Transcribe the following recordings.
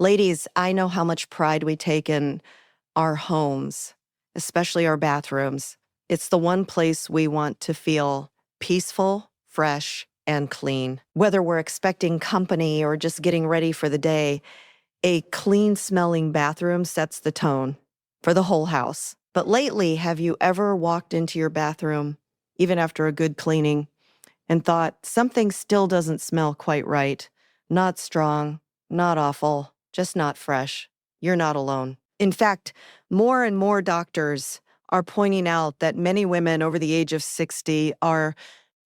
Ladies, I know how much pride we take in our homes, especially our bathrooms. It's the one place we want to feel peaceful, fresh, and clean. Whether we're expecting company or just getting ready for the day, a clean-smelling bathroom sets the tone for the whole house. But lately, have you ever walked into your bathroom, even after a good cleaning, and thought something still doesn't smell quite right? Not strong, not awful, just not fresh. You're not alone. In fact, more and more doctors are pointing out that many women over the age of 60 are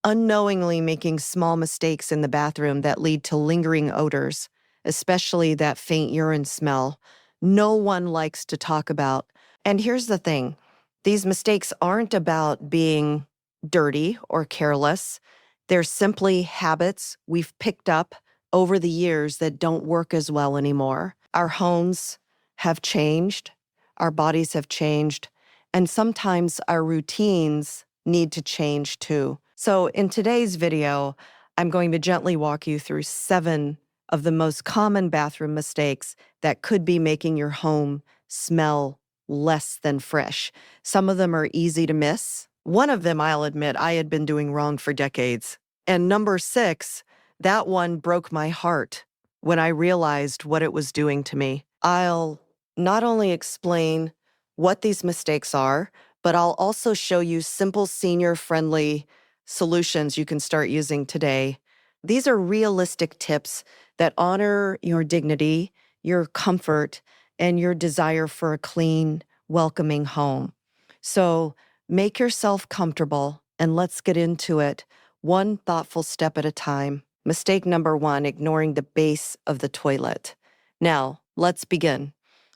unknowingly making small mistakes in the bathroom that lead to lingering odors, especially that faint urine smell no one likes to talk about. And here's the thing, these mistakes aren't about being dirty or careless. They're simply habits we've picked up over the years that don't work as well anymore. Our homes have changed, our bodies have changed, and sometimes our routines need to change too. So in today's video, I'm going to gently walk you through 7 of the most common bathroom mistakes that could be making your home smell less than fresh. Some of them are easy to miss. One of them, I'll admit, I had been doing wrong for decades. And number 6, that one broke my heart when I realized what it was doing to me. I'll not only explain what these mistakes are, but I'll also show you simple senior-friendly solutions you can start using today. These are realistic tips that honor your dignity, your comfort, and your desire for a clean, welcoming home. So make yourself comfortable and let's get into it, one thoughtful step at a time. Mistake number 1, ignoring the base of the toilet. Now, let's begin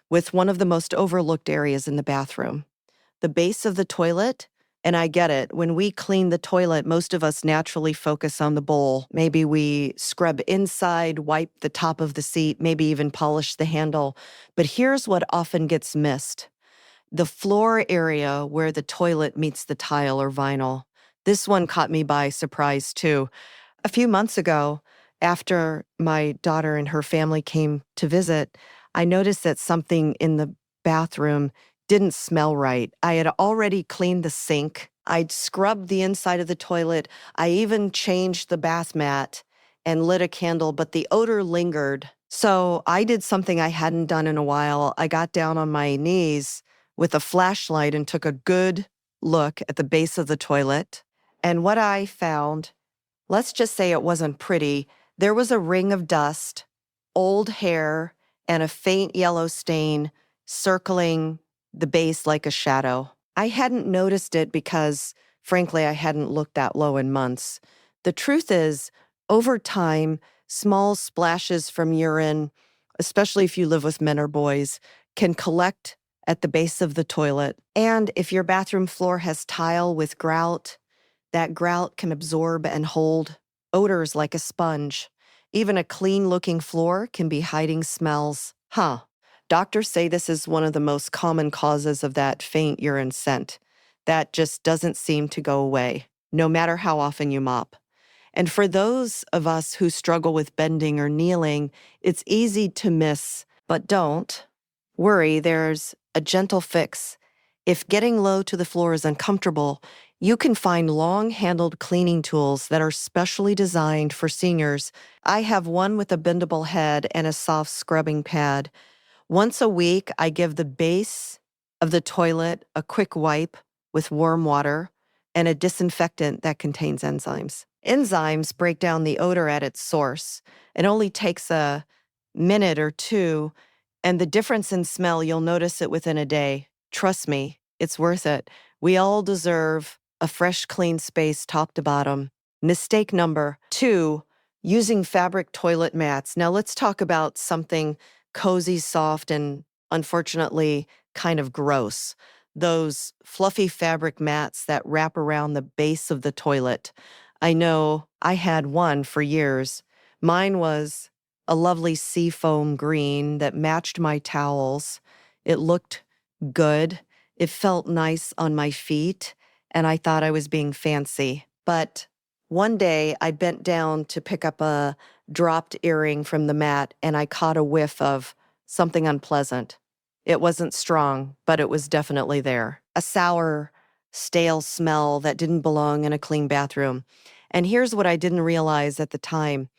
with one of the most overlooked areas in the bathroom, the base of the toilet. And I get it. When we clean the toilet, most of us naturally focus on the bowl. Maybe we scrub inside, wipe the top of the seat, maybe even polish the handle. But here's what often gets missed: the floor area where the toilet meets the tile or vinyl. This one caught me by surprise too. A few months ago, after my daughter and her family came to visit, I noticed that something in the bathroom didn't smell right. I had already cleaned the sink. I'd scrubbed the inside of the toilet. I even changed the bath mat and lit a candle, but the odor lingered. So I did something I hadn't done in a while. I got down on my knees with a flashlight and took a good look at the base of the toilet. And what I found, let's just say it wasn't pretty. There was a ring of dust, old hair, and a faint yellow stain circling the base like a shadow. I hadn't noticed it because, frankly, I hadn't looked that low in months. The truth is, over time, small splashes from urine, especially if you live with men or boys, can collect at the base of the toilet. And if your bathroom floor has tile with grout, that grout can absorb and hold odors like a sponge. Even a clean-looking floor can be hiding smells. Doctors say this is one of the most common causes of that faint urine scent that just doesn't seem to go away, no matter how often you mop. And for those of us who struggle with bending or kneeling, it's easy to miss, but don't worry, there's a gentle fix. If getting low to the floor is uncomfortable, you can find long-handled cleaning tools that are specially designed for seniors. I have one with a bendable head and a soft scrubbing pad. Once a week, I give the base of the toilet a quick wipe with warm water and a disinfectant that contains enzymes. Enzymes break down the odor at its source. It only takes a minute or two, and the difference in smell, you'll notice it within a day. Trust me, it's worth it. We all deserve a fresh, clean space top to bottom. Mistake number 2, using fabric toilet mats. Now let's talk about something cozy, soft, and unfortunately kind of gross. Those fluffy fabric mats that wrap around the base of the toilet. I know I had one for years. Mine was a lovely seafoam green that matched my towels. It looked good. It felt nice on my feet, and I thought I was being fancy. But one day I bent down to pick up a dropped earring from the mat, and I caught a whiff of something unpleasant. It wasn't strong, but it was definitely there. A sour, stale smell that didn't belong in a clean bathroom. And here's what I didn't realize at the time.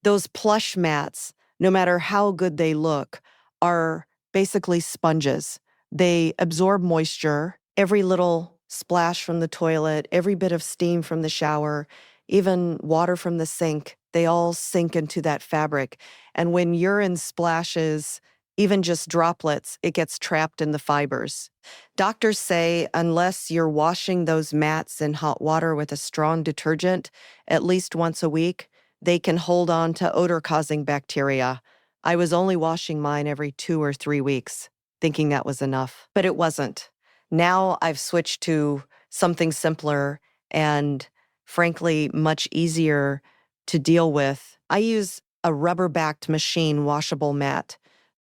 Those plush mats, no matter how good they look, are basically sponges. They absorb moisture, every little splash from the toilet, every bit of steam from the shower, even water from the sink. They all sink into that fabric. And when urine splashes, even just droplets, it gets trapped in the fibers. Doctors say unless you're washing those mats in hot water with a strong detergent at least once a week, they can hold on to odor-causing bacteria. I was only washing mine every 2 or 3 weeks, thinking that was enough, but it wasn't. Now I've switched to something simpler and, frankly, much easier to deal with. I use a rubber-backed machine washable mat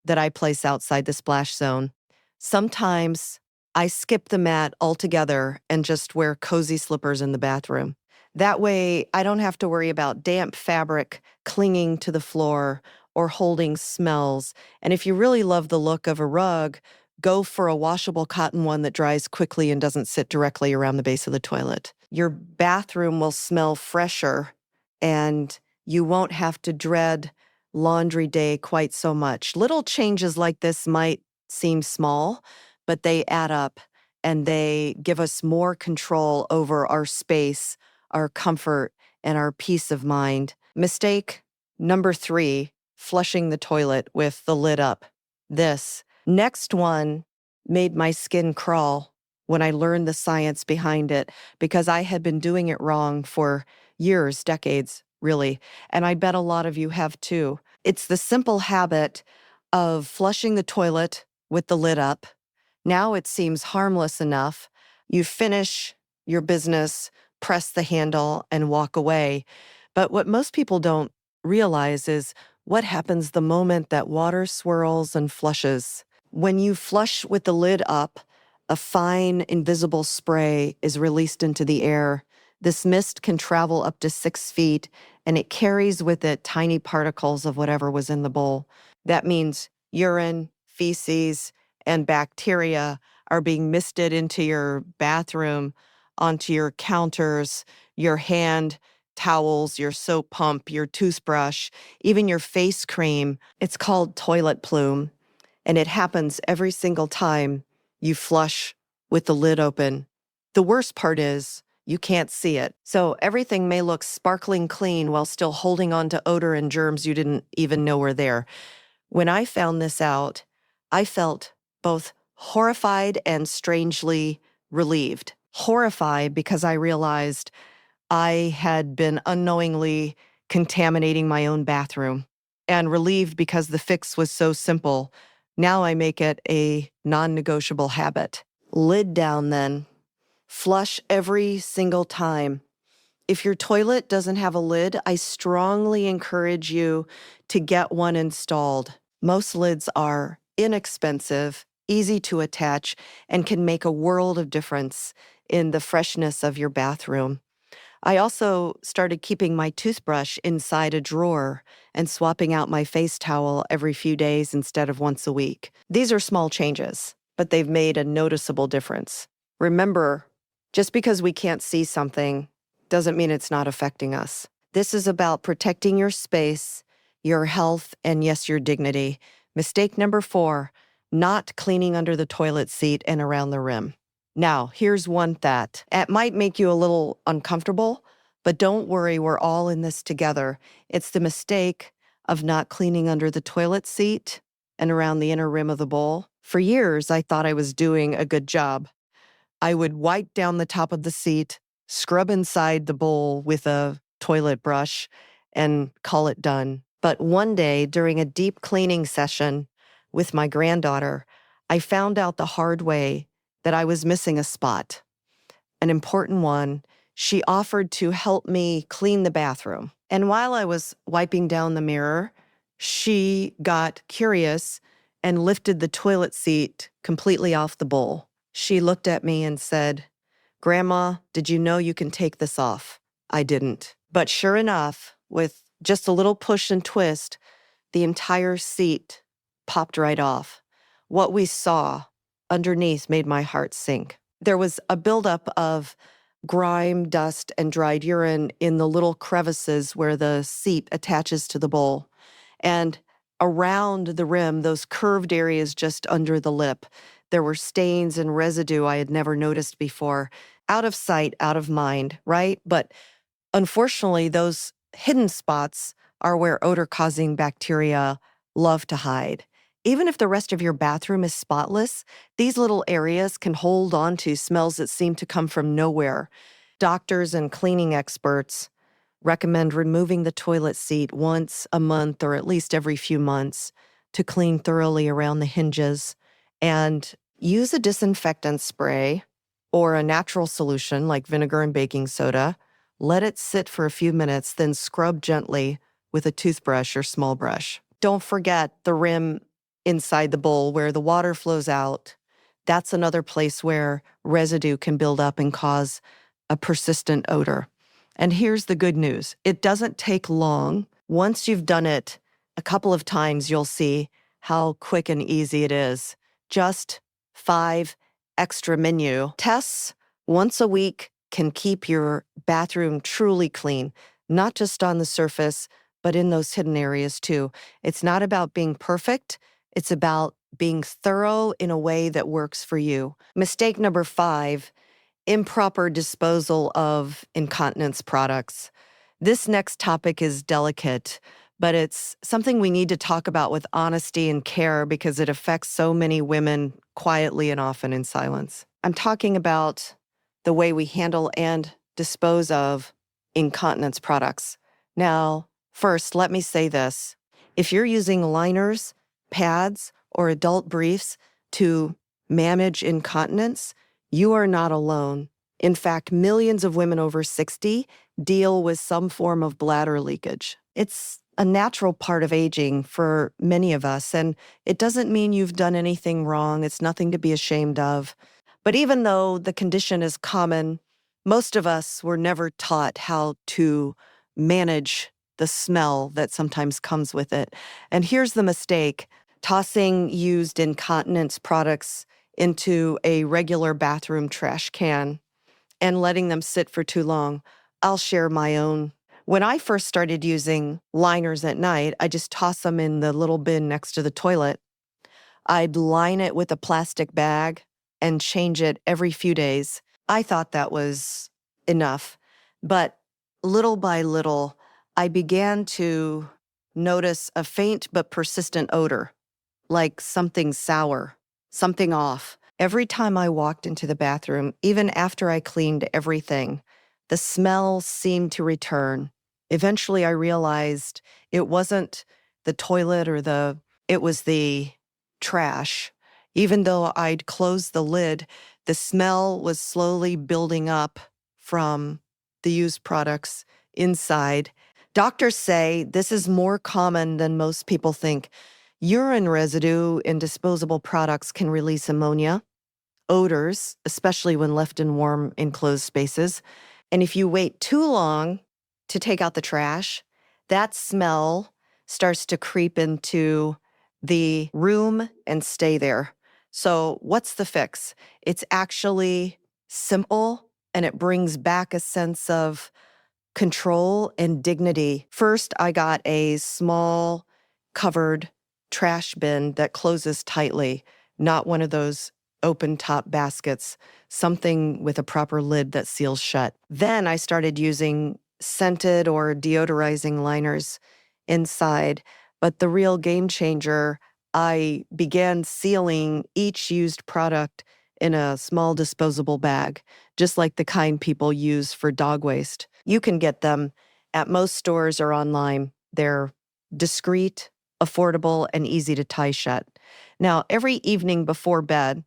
that I place outside the splash zone. Sometimes I skip the mat altogether and just wear cozy slippers in the bathroom. That way, I don't have to worry about damp fabric clinging to the floor or holding smells. And if you really love the look of a rug, go for a washable cotton one that dries quickly and doesn't sit directly around the base of the toilet. Your bathroom will smell fresher, and you won't have to dread laundry day quite so much. Little changes like this might seem small, but they add up and they give us more control over our space, our comfort, and our peace of mind. Mistake number 3, flushing the toilet with the lid up. This next one made my skin crawl when I learned the science behind it because I had been doing it wrong for years, decades, really. And I bet a lot of you have too. It's the simple habit of flushing the toilet with the lid up. Now it seems harmless enough. You finish your business, press the handle, and walk away. But what most people don't realize is what happens the moment that water swirls and flushes. When you flush with the lid up, a fine, invisible spray is released into the air. This mist can travel up to 6 feet, and it carries with it tiny particles of whatever was in the bowl. That means urine, feces, and bacteria are being misted into your bathroom, onto your counters, your hand towels, your soap pump, your toothbrush, even your face cream. It's called toilet plume, and it happens every single time you flush with the lid open. The worst part is you can't see it. So everything may look sparkling clean while still holding on to odor and germs you didn't even know were there. When I found this out, I felt both horrified and strangely relieved. Horrified because I realized I had been unknowingly contaminating my own bathroom, and relieved because the fix was so simple. Now I make it a non-negotiable habit. Lid down then. Flush every single time. If your toilet doesn't have a lid, I strongly encourage you to get one installed. Most lids are inexpensive, easy to attach, and can make a world of difference in the freshness of your bathroom. I also started keeping my toothbrush inside a drawer and swapping out my face towel every few days instead of once a week. These are small changes, but they've made a noticeable difference. Remember, just because we can't see something doesn't mean it's not affecting us. This is about protecting your space, your health, and yes, your dignity. Mistake number 4, not cleaning under the toilet seat and around the rim. Now, here's one that it might make you a little uncomfortable, but don't worry, we're all in this together. It's the mistake of not cleaning under the toilet seat and around the inner rim of the bowl. For years, I thought I was doing a good job. I would wipe down the top of the seat, scrub inside the bowl with a toilet brush, and call it done. But one day, during a deep cleaning session with my granddaughter, I found out the hard way that I was missing a spot, an important one. She offered to help me clean the bathroom. And while I was wiping down the mirror, she got curious and lifted the toilet seat completely off the bowl. She looked at me and said, "Grandma, did you know you can take this off?" I didn't. But sure enough, with just a little push and twist, the entire seat popped right off. What we saw underneath made my heart sink. There was a buildup of grime, dust, and dried urine in the little crevices where the seat attaches to the bowl. And around the rim, those curved areas just under the lip, there were stains and residue I had never noticed before. Out of sight, out of mind, right? But unfortunately, those hidden spots are where odor-causing bacteria love to hide. Even if the rest of your bathroom is spotless, these little areas can hold on to smells that seem to come from nowhere. Doctors and cleaning experts recommend removing the toilet seat once a month or at least every few months to clean thoroughly around the hinges, and use a disinfectant spray or a natural solution like vinegar and baking soda. Let it sit for a few minutes, then scrub gently with a toothbrush or small brush. Don't forget the rim inside the bowl where the water flows out. That's another place where residue can build up and cause a persistent odor. And here's the good news. It doesn't take long. Once you've done it a couple of times, you'll see how quick and easy it is. Just 5 extra menu tests once a week can keep your bathroom truly clean, not just on the surface, but in those hidden areas too. It's not about being perfect. It's about being thorough in a way that works for you. Mistake number 5, improper disposal of incontinence products. This next topic is delicate, but it's something we need to talk about with honesty and care because it affects so many women quietly and often in silence. I'm talking about the way we handle and dispose of incontinence products. Now, first, let me say this. If you're using liners, pads, or adult briefs to manage incontinence, you are not alone. In fact, millions of women over 60 deal with some form of bladder leakage. It's a natural part of aging for many of us, and it doesn't mean you've done anything wrong. It's nothing to be ashamed of. But even though the condition is common, most of us were never taught how to manage the smell that sometimes comes with it. And here's the mistake: tossing used incontinence products into a regular bathroom trash can and letting them sit for too long. I'll share my own. When I first started using liners at night, I just toss them in the little bin next to the toilet. I'd line it with a plastic bag and change it every few days. I thought that was enough. But little by little, I began to notice a faint but persistent odor, like something sour, something off. Every time I walked into the bathroom, even after I cleaned everything, the smell seemed to return. Eventually, I realized it wasn't the toilet it was the trash. Even though I'd closed the lid, the smell was slowly building up from the used products inside. Doctors say this is more common than most people think. Urine residue in disposable products can release ammonia, odors, especially when left in warm, enclosed spaces. And if you wait too long to take out the trash, that smell starts to creep into the room and stay there. So what's the fix? It's actually simple, and it brings back a sense of control and dignity. First, I got a small covered trash bin that closes tightly, not one of those open top baskets, something with a proper lid that seals shut. Then I started using scented or deodorizing liners inside, but the real game changer, I began sealing each used product in a small disposable bag, just like the kind people use for dog waste. You can get them at most stores or online. They're discreet, affordable, and easy to tie shut. Now, every evening before bed,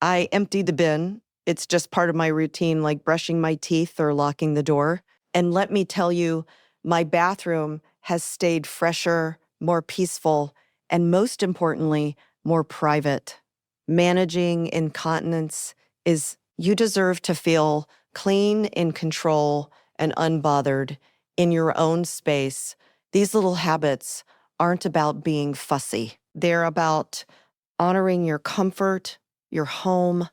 I empty the bin. It's just part of my routine, like brushing my teeth or locking the door. And let me tell you, my bathroom has stayed fresher, more peaceful, and most importantly, more private. Managing incontinence is you deserve to feel clean, in control, and unbothered in your own space. These little habits aren't about being fussy. They're about honoring your comfort, your home,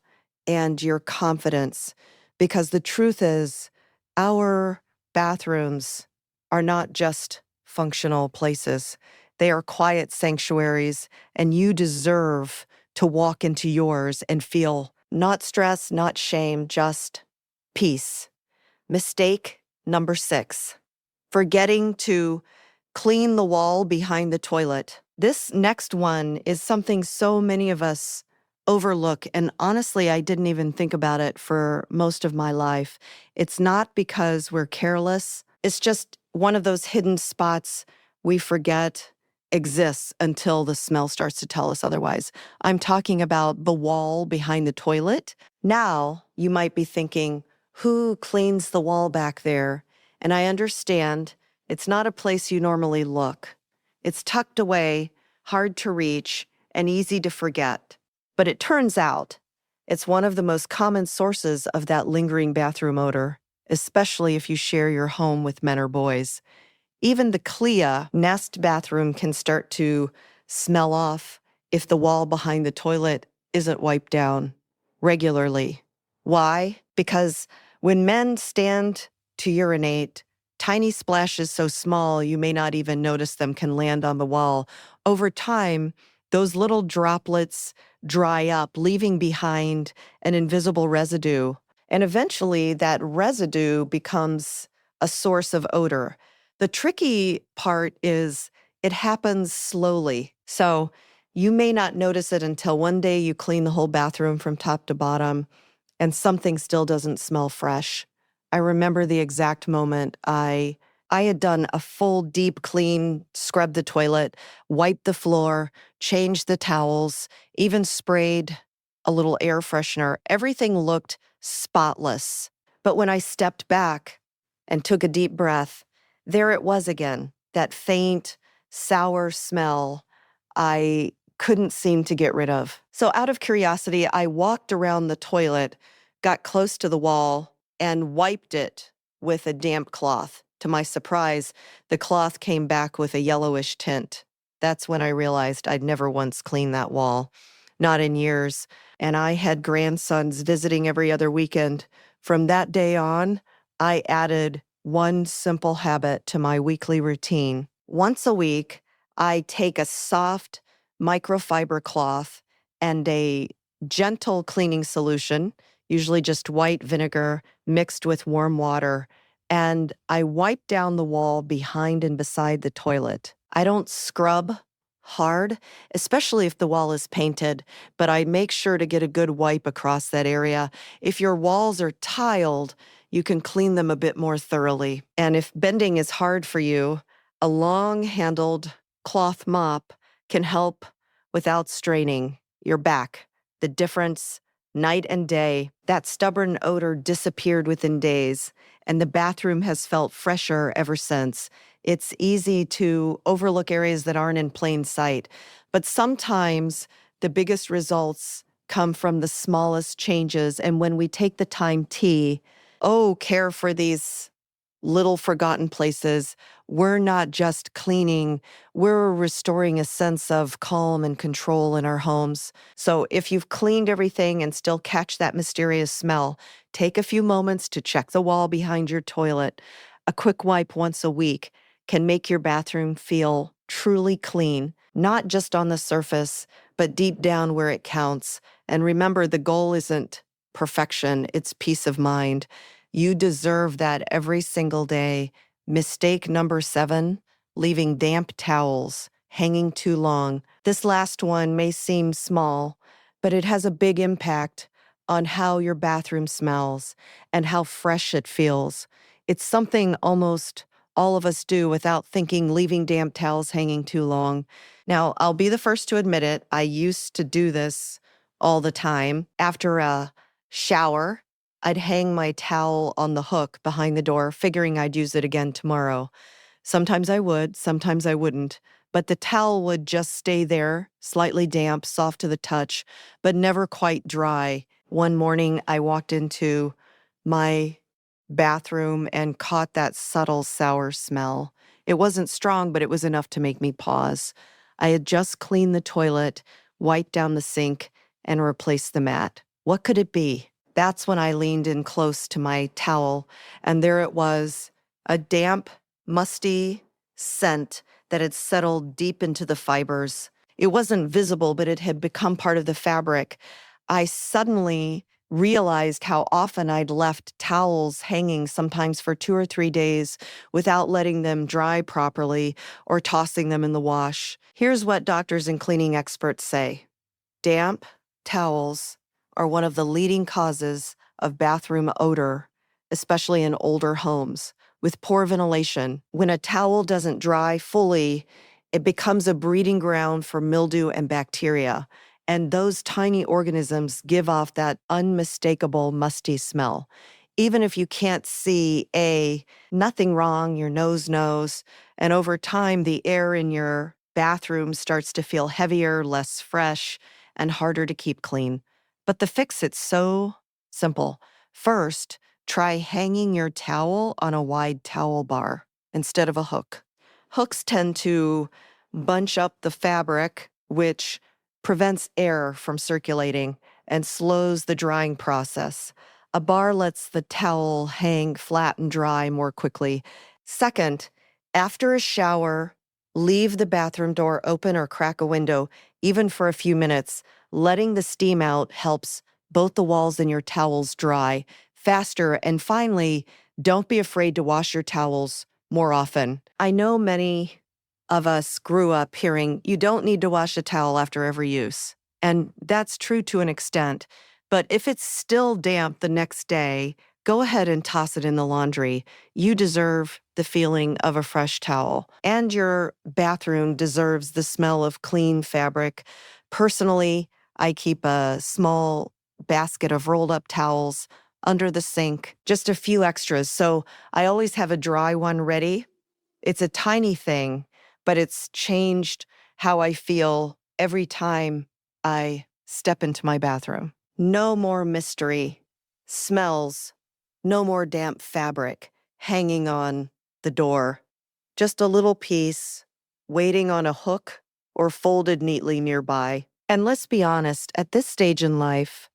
and your confidence. Because the truth is, our bathrooms are not just functional places, they are quiet sanctuaries, and you deserve to walk into yours and feel not stress, not shame, just peace. Mistake number 6, forgetting to clean the wall behind the toilet. This next one is something so many of us overlook, and honestly, I didn't even think about it for most of my life. It's not because we're careless, it's just one of those hidden spots we forget exists until the smell starts to tell us otherwise. I'm talking about the wall behind the toilet. Now, you might be thinking, who cleans the wall back there? And I understand it's not a place you normally look. It's tucked away, hard to reach, and easy to forget. But it turns out it's one of the most common sources of that lingering bathroom odor, especially if you share your home with men or boys. Even the CLIA nest bathroom can start to smell off if the wall behind the toilet isn't wiped down regularly. Why? Because when men stand to urinate, tiny splashes so small you may not even notice them can land on the wall. Over time, those little droplets dry up, leaving behind an invisible residue. And eventually, that residue becomes a source of odor. The tricky part is it happens slowly. So you may not notice it until one day you clean the whole bathroom from top to bottom and something still doesn't smell fresh. I remember the exact moment I had done a full deep clean, scrubbed the toilet, wiped the floor, changed the towels, even sprayed a little air freshener. Everything looked spotless. But when I stepped back and took a deep breath, there it was again, that faint, sour smell I couldn't seem to get rid of. So out of curiosity, I walked around the toilet, got close to the wall, and wiped it with a damp cloth. To my surprise, the cloth came back with a yellowish tint. That's when I realized I'd never once cleaned that wall, not in years. And I had grandsons visiting every other weekend. From that day on, I added one simple habit to my weekly routine. Once a week, I take a soft microfiber cloth and a gentle cleaning solution, usually just white vinegar mixed with warm water, and I wipe down the wall behind and beside the toilet. I don't scrub hard, especially if the wall is painted, but I make sure to get a good wipe across that area. If your walls are tiled, you can clean them a bit more thoroughly. And if bending is hard for you, a long-handled cloth mop can help without straining your back. The difference, night and day, that stubborn odor disappeared within days, and the bathroom has felt fresher ever since. It's easy to overlook areas that aren't in plain sight, but sometimes the biggest results come from the smallest changes. And when we take the time care for these little forgotten places, we're not just cleaning, we're restoring a sense of calm and control in our homes. So if you've cleaned everything and still catch that mysterious smell, take a few moments to check the wall behind your toilet. A quick wipe once a week can make your bathroom feel truly clean, not just on the surface, but deep down where it counts. And remember, the goal isn't perfection, it's peace of mind. You deserve that every single day. Mistake number 7, leaving damp towels hanging too long. This last one may seem small, but it has a big impact on how your bathroom smells and how fresh it feels. It's something almost all of us do without thinking, leaving damp towels hanging too long. Now, I'll be the first to admit it. I used to do this all the time. After a shower, I'd hang my towel on the hook behind the door, figuring I'd use it again tomorrow. Sometimes I would, sometimes I wouldn't, but the towel would just stay there, slightly damp, soft to the touch, but never quite dry. One morning, I walked into my bathroom and caught that subtle sour smell. It wasn't strong, but it was enough to make me pause. I had just cleaned the toilet, wiped down the sink, and replaced the mat. What could it be? That's when I leaned in close to my towel, and there it was, a damp, musty scent that had settled deep into the fibers. It wasn't visible, but it had become part of the fabric. I suddenly realized how often I'd left towels hanging, sometimes for 2 or 3 days, without letting them dry properly or tossing them in the wash. Here's what doctors and cleaning experts say. Damp towels are one of the leading causes of bathroom odor, especially in older homes. With poor ventilation, when a towel doesn't dry fully, it becomes a breeding ground for mildew and bacteria. And those tiny organisms give off that unmistakable musty smell. Even if you can't see nothing wrong, your nose knows. And over time, the air in your bathroom starts to feel heavier, less fresh, and harder to keep clean. But the fix is so simple. First, try hanging your towel on a wide towel bar instead of a hook. Hooks tend to bunch up the fabric, which prevents air from circulating and slows the drying process. A bar lets the towel hang flat and dry more quickly. Second, after a shower, leave the bathroom door open or crack a window, even for a few minutes. Letting the steam out helps both the walls and your towels dry faster. And finally, don't be afraid to wash your towels more often. I know many of us grew up hearing, you don't need to wash a towel after every use. And that's true to an extent. But if it's still damp the next day, go ahead and toss it in the laundry. You deserve the feeling of a fresh towel. And your bathroom deserves the smell of clean fabric. Personally, I keep a small basket of rolled up towels under the sink, just a few extras. So I always have a dry one ready. It's a tiny thing, but it's changed how I feel every time I step into my bathroom. No more mystery, smells, no more damp fabric hanging on the door. Just a little piece waiting on a hook or folded neatly nearby. And let's be honest, at this stage in life,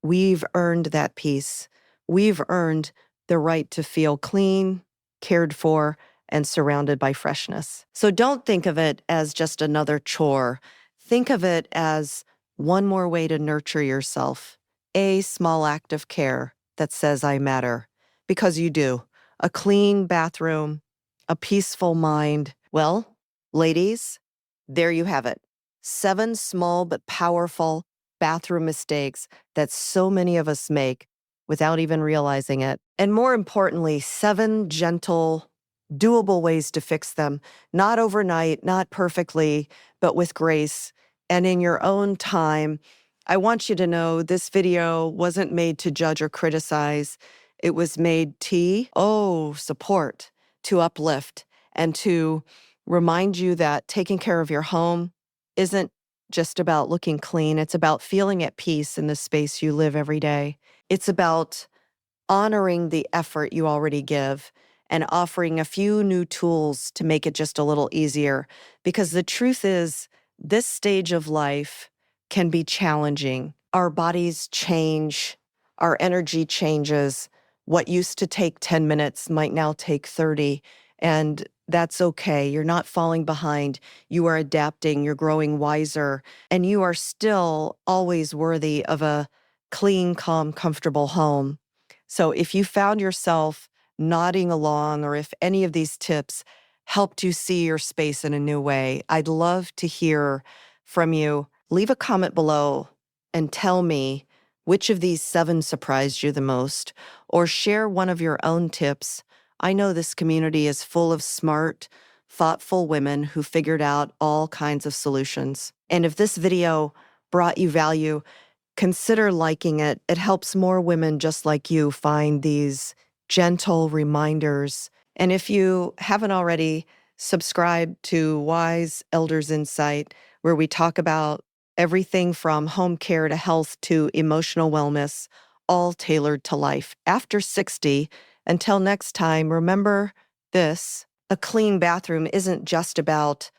we've earned that peace. We've earned the right to feel clean, cared for, and surrounded by freshness. So don't think of it as just another chore. Think of it as one more way to nurture yourself. A small act of care that says I matter. Because you do. A clean bathroom, a peaceful mind. Well, ladies, there you have it. 7 small but powerful bathroom mistakes that so many of us make without even realizing it. And more importantly, 7 gentle, doable ways to fix them. Not overnight, not perfectly, but with grace and in your own time. I want you to know this video wasn't made to judge or criticize. It was made support, to uplift, and to remind you that taking care of your home isn't just about looking clean. It's about feeling at peace in the space you live every day. It's about honoring the effort you already give and offering a few new tools to make it just a little easier. Because the truth is, this stage of life can be challenging. Our bodies change, our energy changes. What used to take 10 minutes might now take 30, and that's okay. You're not falling behind. You are adapting, you're growing wiser, and you are still always worthy of a clean, calm, comfortable home. So if you found yourself nodding along, or if any of these tips helped you see your space in a new way, I'd love to hear from you. Leave a comment below and tell me which of these 7 surprised you the most, or share one of your own tips. I know this community is full of smart, thoughtful women who figured out all kinds of solutions. And if this video brought you value, consider liking it. It helps more women just like you find these gentle reminders. And if you haven't already, subscribe to Wise Elders Insight, where we talk about everything from home care to health to emotional wellness, all tailored to life after 60. Until next time, remember this: a clean bathroom isn't just about